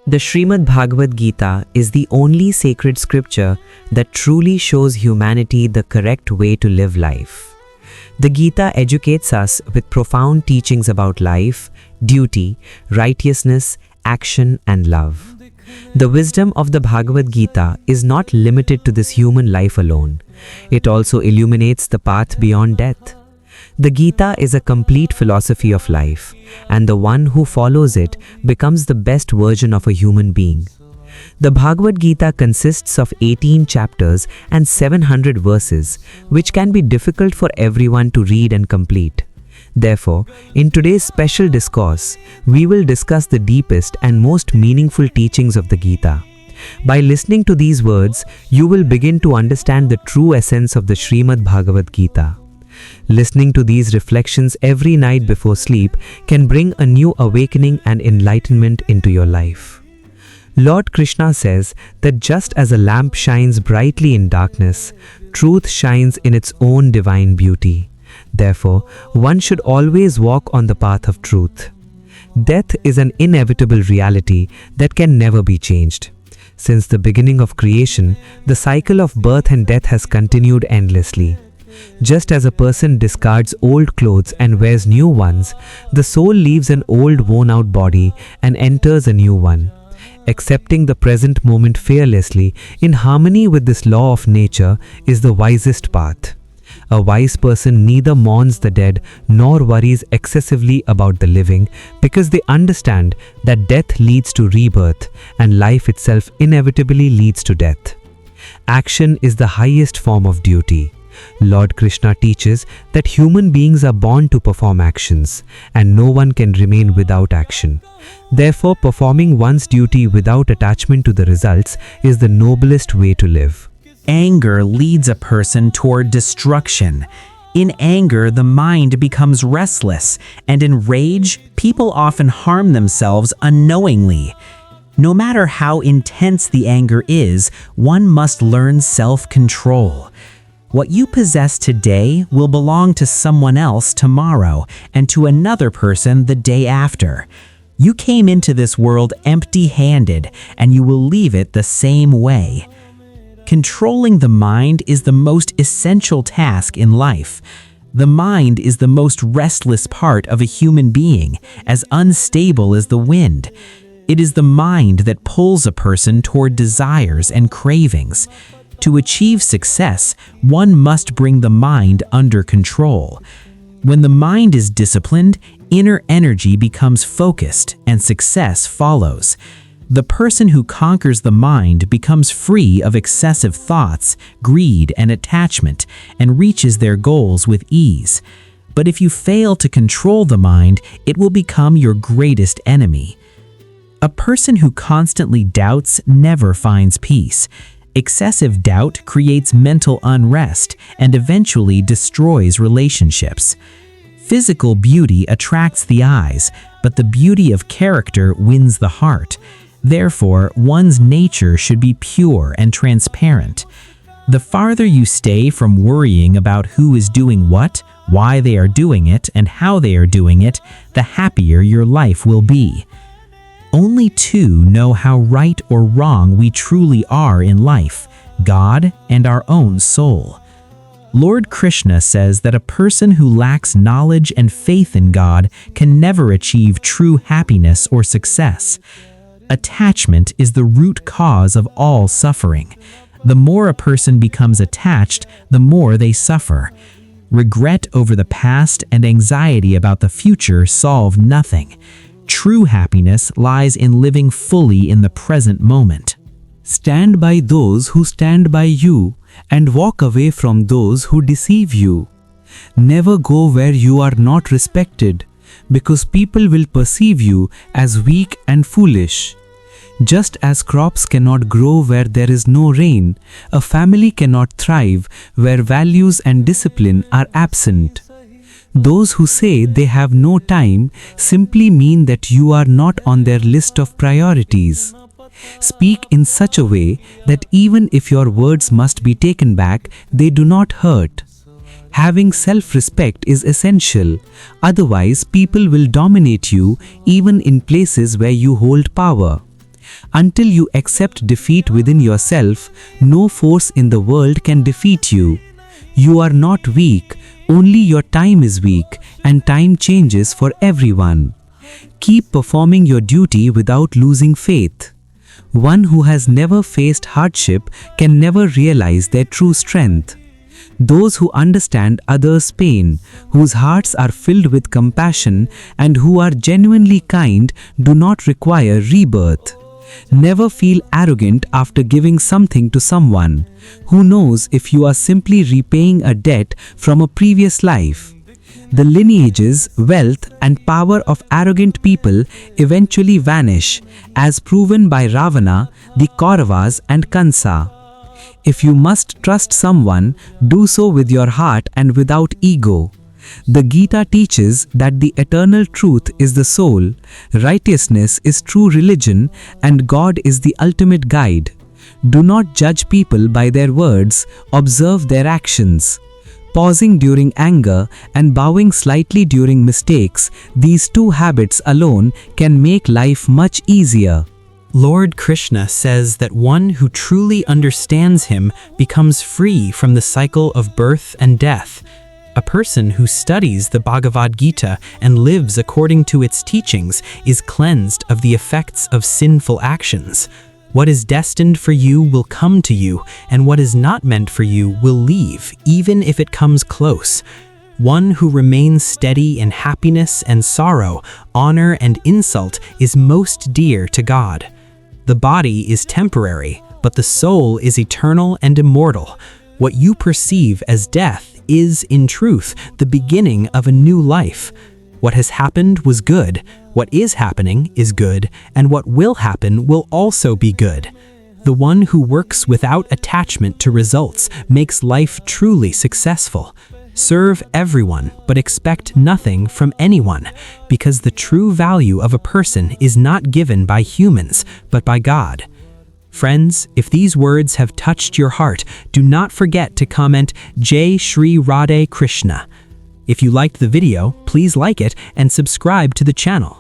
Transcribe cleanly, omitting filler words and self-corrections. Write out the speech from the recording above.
The Srimad Bhagavad Gita is the only sacred scripture that truly shows humanity the correct way to live life. The Gita educates us with profound teachings about life, duty, righteousness, action, and love. The wisdom of the Bhagavad Gita is not limited to this human life alone. It also illuminates the path beyond death. The Gita is a complete philosophy of life, and the one who follows it becomes the best version of a human being. The Bhagavad Gita consists of 18 chapters and 700 verses, which can be difficult for everyone to read and complete. Therefore, in today's special discourse, we will discuss the deepest and most meaningful teachings of the Gita. By listening to these words, you will begin to understand the true essence of the Srimad Bhagavad Gita. Listening to these reflections every night before sleep can bring a new awakening and enlightenment into your life. Lord Krishna says that just as a lamp shines brightly in darkness, truth shines in its own divine beauty. Therefore, one should always walk on the path of truth. Death is an inevitable reality that can never be changed. Since the beginning of creation, the cycle of birth and death has continued endlessly. Just as a person discards old clothes and wears new ones, the soul leaves an old worn-out body and enters a new one. Accepting the present moment fearlessly, in harmony with this law of nature, is the wisest path. A wise person neither mourns the dead nor worries excessively about the living, because they understand that death leads to rebirth and life itself inevitably leads to death. Action is the highest form of duty. Lord Krishna teaches that human beings are born to perform actions, and no one can remain without action. Therefore, performing one's duty without attachment to the results is the noblest way to live. Anger leads a person toward destruction. In anger, the mind becomes restless, and in rage, people often harm themselves unknowingly. No matter how intense the anger is, one must learn self-control. What you possess today will belong to someone else tomorrow and to another person the day after. You came into this world empty-handed, and you will leave it the same way. Controlling the mind is the most essential task in life. The mind is the most restless part of a human being, as unstable as the wind. It is the mind that pulls a person toward desires and cravings. To achieve success, one must bring the mind under control. When the mind is disciplined, inner energy becomes focused and success follows. The person who conquers the mind becomes free of excessive thoughts, greed, and attachment, and reaches their goals with ease. But if you fail to control the mind, it will become your greatest enemy. A person who constantly doubts never finds peace. Excessive doubt creates mental unrest and eventually destroys relationships. Physical beauty attracts the eyes, but the beauty of character wins the heart. Therefore, one's nature should be pure and transparent. The farther you stay from worrying about who is doing what, why they are doing it, and how they are doing it, the happier your life will be. Only two know how right or wrong we truly are in life, God and our own soul. Lord Krishna says that a person who lacks knowledge and faith in God can never achieve true happiness or success. Attachment is the root cause of all suffering. The more a person becomes attached, the more they suffer. Regret over the past and anxiety about the future solve nothing. True happiness lies in living fully in the present moment. Stand by those who stand by you, and walk away from those who deceive you. Never go where you are not respected, because people will perceive you as weak and foolish. Just as crops cannot grow where there is no rain, a family cannot thrive where values and discipline are absent. Those who say they have no time simply mean that you are not on their list of priorities. Speak in such a way that even if your words must be taken back, they do not hurt. Having self-respect is essential, otherwise people will dominate you even in places where you hold power. Until you accept defeat within yourself, no force in the world can defeat you. You are not weak, only your time is weak, and time changes for everyone. Keep performing your duty without losing faith. One who has never faced hardship can never realize their true strength. Those who understand others' pain, whose hearts are filled with compassion, and who are genuinely kind do not require rebirth. Never feel arrogant after giving something to someone. Who knows if you are simply repaying a debt from a previous life? The lineages, wealth, and power of arrogant people eventually vanish, as proven by Ravana, the Kauravas, and Kansa. If you must trust someone, do so with your heart and without ego. The Gita teaches that the eternal truth is the soul, righteousness is true religion, and God is the ultimate guide. Do not judge people by their words, observe their actions. Pausing during anger and bowing slightly during mistakes, these two habits alone can make life much easier. Lord Krishna says that one who truly understands him becomes free from the cycle of birth and death. A person who studies the Bhagavad Gita and lives according to its teachings is cleansed of the effects of sinful actions. What is destined for you will come to you, and what is not meant for you will leave, even if it comes close. One who remains steady in happiness and sorrow, honor and insult is most dear to God. The body is temporary, but the soul is eternal and immortal. What you perceive as death is, in truth, the beginning of a new life. What has happened was good, what is happening is good, and what will happen will also be good. The one who works without attachment to results makes life truly successful. Serve everyone, but expect nothing from anyone, because the true value of a person is not given by humans, but by God. Friends, if these words have touched your heart, do not forget to comment Jai Shri Radhe Krishna. If you liked the video, please like it and subscribe to the channel.